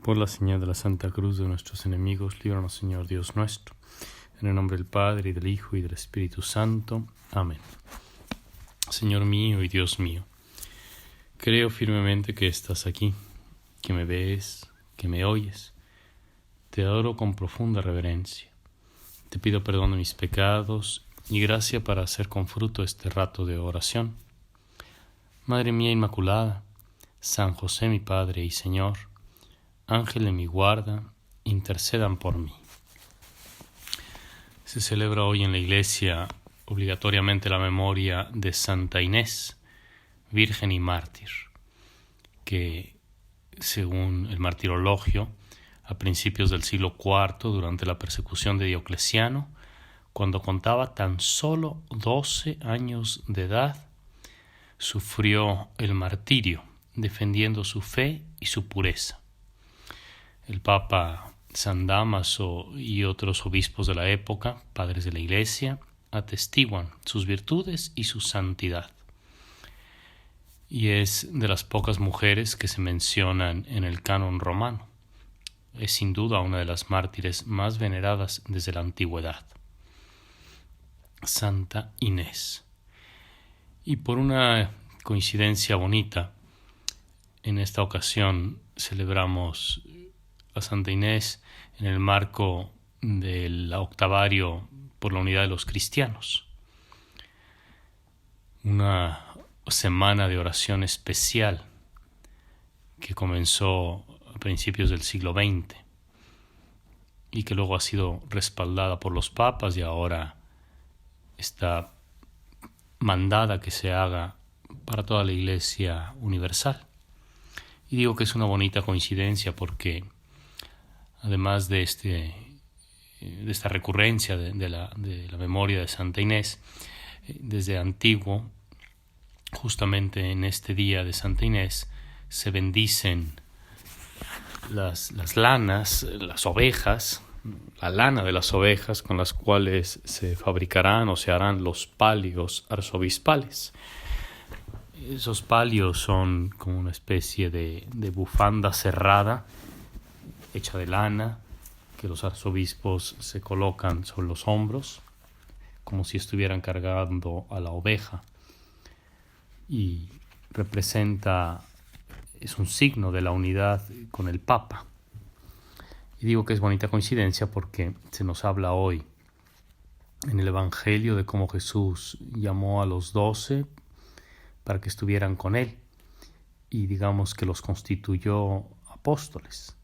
Por la señal de la Santa Cruz de nuestros enemigos, líbranos, Señor Dios nuestro. En el nombre del Padre, y del Hijo, y del Espíritu Santo. Amén. Señor mío y Dios mío, creo firmemente que estás aquí, que me ves, que me oyes. Te adoro con profunda reverencia. Te pido perdón de mis pecados y gracia para hacer con fruto este rato de oración. Madre mía Inmaculada, San José mi Padre y Señor, Ángel de mi guarda, intercedan por mí. Se celebra hoy en la Iglesia obligatoriamente la memoria de Santa Inés, virgen y mártir, que según el martirologio, a principios del siglo IV, durante la persecución de Diocleciano, cuando contaba tan solo 12 años de edad, sufrió el martirio, defendiendo su fe y su pureza. El Papa San Dámaso y otros obispos de la época, padres de la Iglesia, atestiguan sus virtudes y su santidad. Y es de las pocas mujeres que se mencionan en el canon romano. Es sin duda una de las mártires más veneradas desde la antigüedad. Santa Inés. Y por una coincidencia bonita, en esta ocasión celebramos a Santa Inés en el marco del octavario por la unidad de los cristianos. Una semana de oración especial que comenzó a principios del siglo XX y que luego ha sido respaldada por los papas y ahora está mandada que se haga para toda la Iglesia universal. Y digo que es una bonita coincidencia porque además de esta recurrencia de la memoria de Santa Inés, desde antiguo, justamente en este día de Santa Inés, se bendicen las lanas, las ovejas, la lana de las ovejas con las cuales se fabricarán o se harán los palios arzobispales. Esos palios son como una especie de bufanda cerrada, hecha de lana, que los arzobispos se colocan sobre los hombros, como si estuvieran cargando a la oveja. Y es un signo de la unidad con el Papa. Y digo que es bonita coincidencia porque se nos habla hoy en el Evangelio de cómo Jesús llamó a los 12 para que estuvieran con él y digamos que los constituyó apóstoles.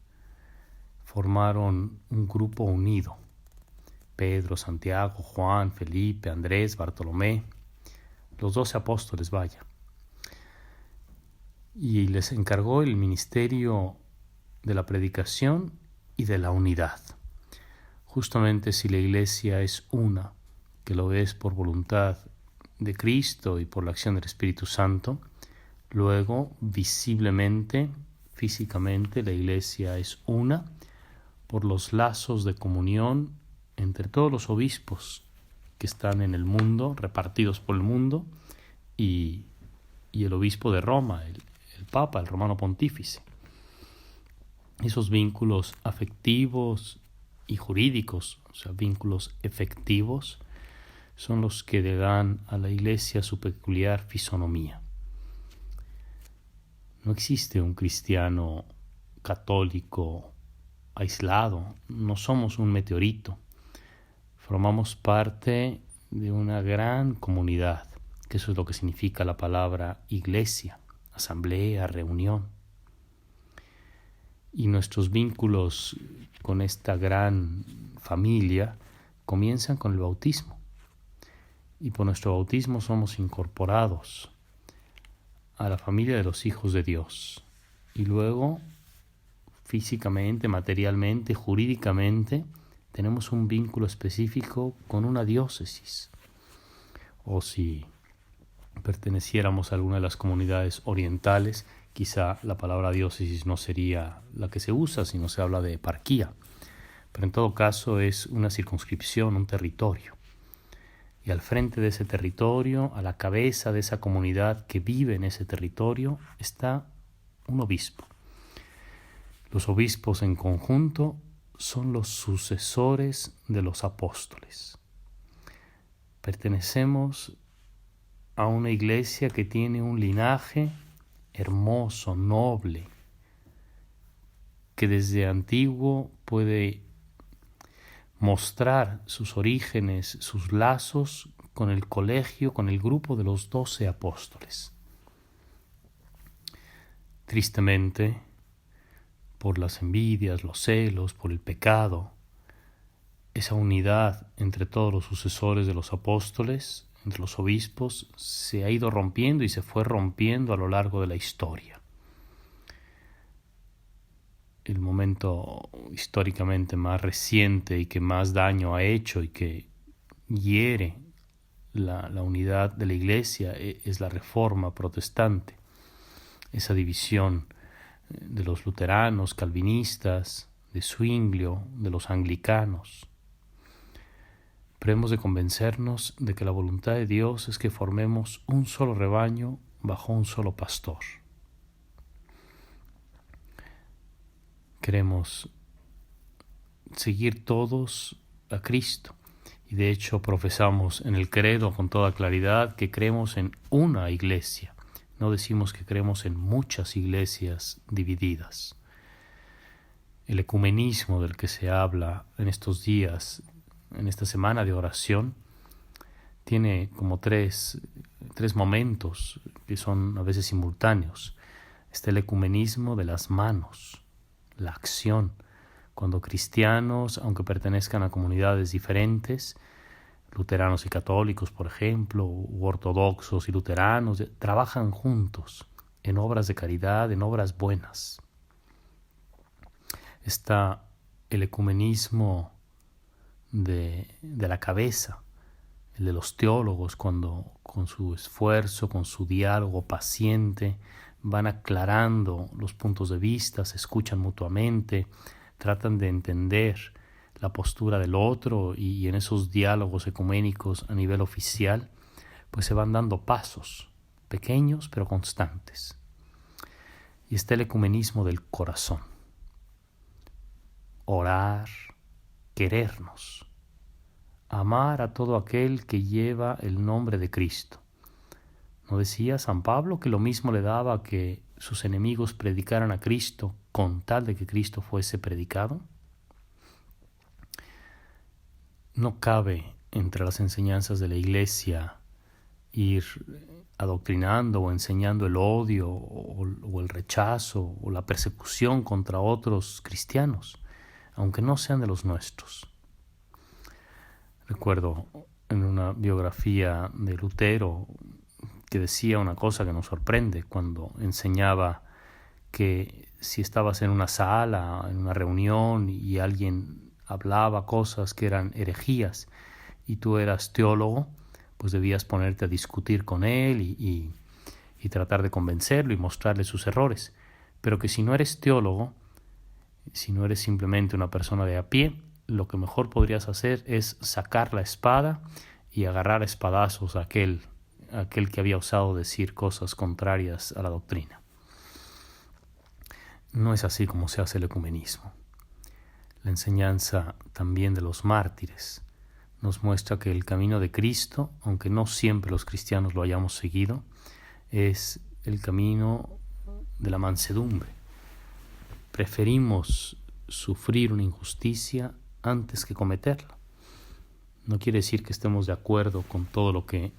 Formaron un grupo unido: Pedro, Santiago, Juan, Felipe, Andrés, Bartolomé, los 12 apóstoles, vaya. Y les encargó el ministerio de la predicación y de la unidad. Justamente si la Iglesia es una, que lo es por voluntad de Cristo y por la acción del Espíritu Santo, luego visiblemente, físicamente, la Iglesia es una por los lazos de comunión entre todos los obispos que están en el mundo, repartidos por el mundo, y el obispo de Roma, el Papa, el Romano Pontífice. Esos vínculos afectivos y jurídicos, o sea, vínculos efectivos, son los que le dan a la Iglesia su peculiar fisonomía. No existe un cristiano católico aislado, no somos un meteorito, formamos parte de una gran comunidad, que eso es lo que significa la palabra iglesia, asamblea, reunión. Y nuestros vínculos con esta gran familia comienzan con el bautismo. Y por nuestro bautismo somos incorporados a la familia de los hijos de Dios. Y luego, físicamente, materialmente, jurídicamente, tenemos un vínculo específico con una diócesis. O si perteneciéramos a alguna de las comunidades orientales, quizá la palabra diócesis no sería la que se usa, sino se habla de eparquía. Pero en todo caso es una circunscripción, un territorio. Y al frente de ese territorio, a la cabeza de esa comunidad que vive en ese territorio, está un obispo. Los obispos en conjunto son los sucesores de los apóstoles. Pertenecemos a una iglesia que tiene un linaje hermoso, noble, que desde antiguo puede mostrar sus orígenes, sus lazos con el colegio, con el grupo de los 12 apóstoles. Tristemente, por las envidias, los celos, por el pecado, esa unidad entre todos los sucesores de los apóstoles, entre los obispos, se ha ido rompiendo y se fue rompiendo a lo largo de la historia. El momento históricamente más reciente y que más daño ha hecho y que hiere la unidad de la Iglesia es la Reforma protestante, esa división de los luteranos, calvinistas, de Zwinglio, de los anglicanos. Pero hemos de convencernos de que la voluntad de Dios es que formemos un solo rebaño bajo un solo pastor. Queremos seguir todos a Cristo y de hecho profesamos en el credo con toda claridad que creemos en una iglesia. No decimos que creemos en muchas iglesias divididas. El ecumenismo del que se habla en estos días, en esta semana de oración, tiene como tres momentos que son a veces simultáneos. Está el ecumenismo de las manos, la acción, cuando cristianos, aunque pertenezcan a comunidades diferentes, luteranos y católicos, por ejemplo, u ortodoxos y luteranos, trabajan juntos en obras de caridad, en obras buenas. Está el ecumenismo de la cabeza, el de los teólogos, cuando con su esfuerzo, con su diálogo paciente, van aclarando los puntos de vista, se escuchan mutuamente, tratan de entender la postura del otro y en esos diálogos ecuménicos a nivel oficial, pues se van dando pasos, pequeños pero constantes. Y está el ecumenismo del corazón. Orar, querernos, amar a todo aquel que lleva el nombre de Cristo. ¿No decía San Pablo que lo mismo le daba que sus enemigos predicaran a Cristo con tal de que Cristo fuese predicado? No cabe entre las enseñanzas de la Iglesia ir adoctrinando o enseñando el odio o el rechazo o la persecución contra otros cristianos, aunque no sean de los nuestros. Recuerdo en una biografía de Lutero que decía una cosa que nos sorprende cuando enseñaba que si estabas en una sala, en una reunión y alguien hablaba cosas que eran herejías y tú eras teólogo, pues debías ponerte a discutir con él y tratar de convencerlo y mostrarle sus errores. Pero que si no eres teólogo, si no eres simplemente una persona de a pie, lo que mejor podrías hacer es sacar la espada y agarrar a espadazos a aquel que había osado decir cosas contrarias a la doctrina. No es así como se hace el ecumenismo. La enseñanza también de los mártires nos muestra que el camino de Cristo, aunque no siempre los cristianos lo hayamos seguido, es el camino de la mansedumbre. Preferimos sufrir una injusticia antes que cometerla. No quiere decir que estemos de acuerdo con todo lo que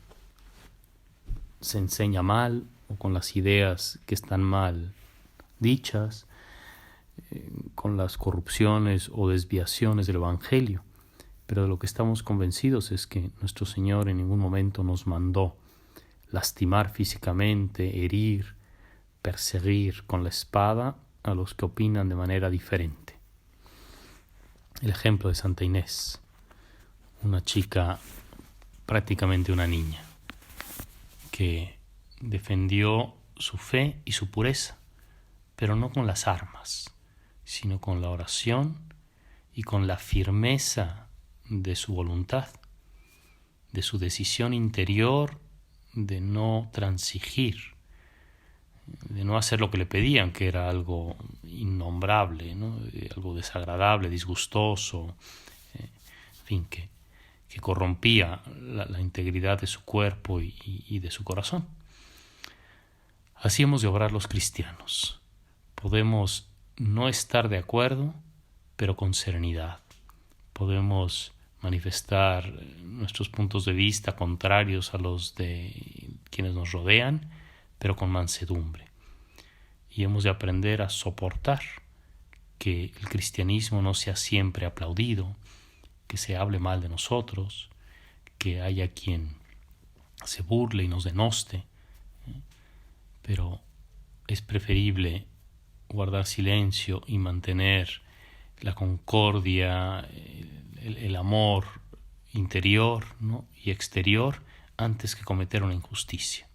se enseña mal o con las ideas que están mal dichas, con las corrupciones o desviaciones del Evangelio, pero de lo que estamos convencidos es que nuestro Señor en ningún momento nos mandó lastimar físicamente, herir, perseguir con la espada a los que opinan de manera diferente. El ejemplo de Santa Inés, una chica, prácticamente una niña, que defendió su fe y su pureza, pero no con las armas, sino con la oración y con la firmeza de su voluntad, de su decisión interior de no transigir, de no hacer lo que le pedían, que era algo innombrable, ¿no? Algo desagradable, disgustoso, en fin, que corrompía la integridad de su cuerpo y de su corazón. Así hemos de obrar los cristianos. Podemos no estar de acuerdo, pero con serenidad. Podemos manifestar nuestros puntos de vista contrarios a los de quienes nos rodean, pero con mansedumbre. Y hemos de aprender a soportar que el cristianismo no sea siempre aplaudido, que se hable mal de nosotros, que haya quien se burle y nos denoste, pero es preferible guardar silencio y mantener la concordia, el amor interior, ¿no? y exterior antes que cometer una injusticia.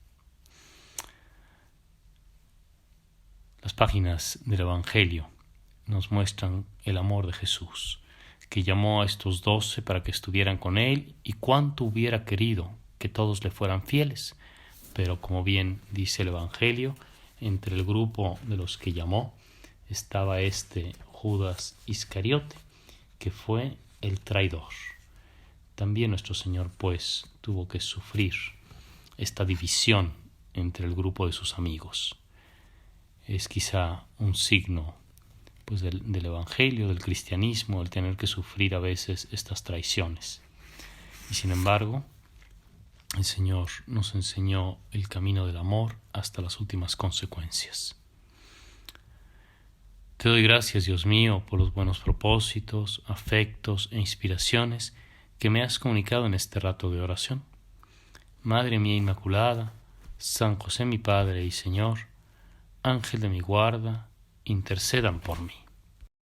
Las páginas del Evangelio nos muestran el amor de Jesús, que llamó a estos 12 para que estuvieran con él y cuánto hubiera querido que todos le fueran fieles. Pero como bien dice el Evangelio, entre el grupo de los que llamó estaba Judas Iscariote, que fue el traidor. También nuestro Señor, pues, tuvo que sufrir esta división entre el grupo de sus amigos. Es quizá un signo pues del Evangelio, del cristianismo, el tener que sufrir a veces estas traiciones. Y sin embargo, el Señor nos enseñó el camino del amor hasta las últimas consecuencias. Te doy gracias, Dios mío, por los buenos propósitos, afectos e inspiraciones que me has comunicado en este rato de oración. Madre mía Inmaculada, San José mi Padre y Señor, Ángel de mi guarda, intercedan por mí.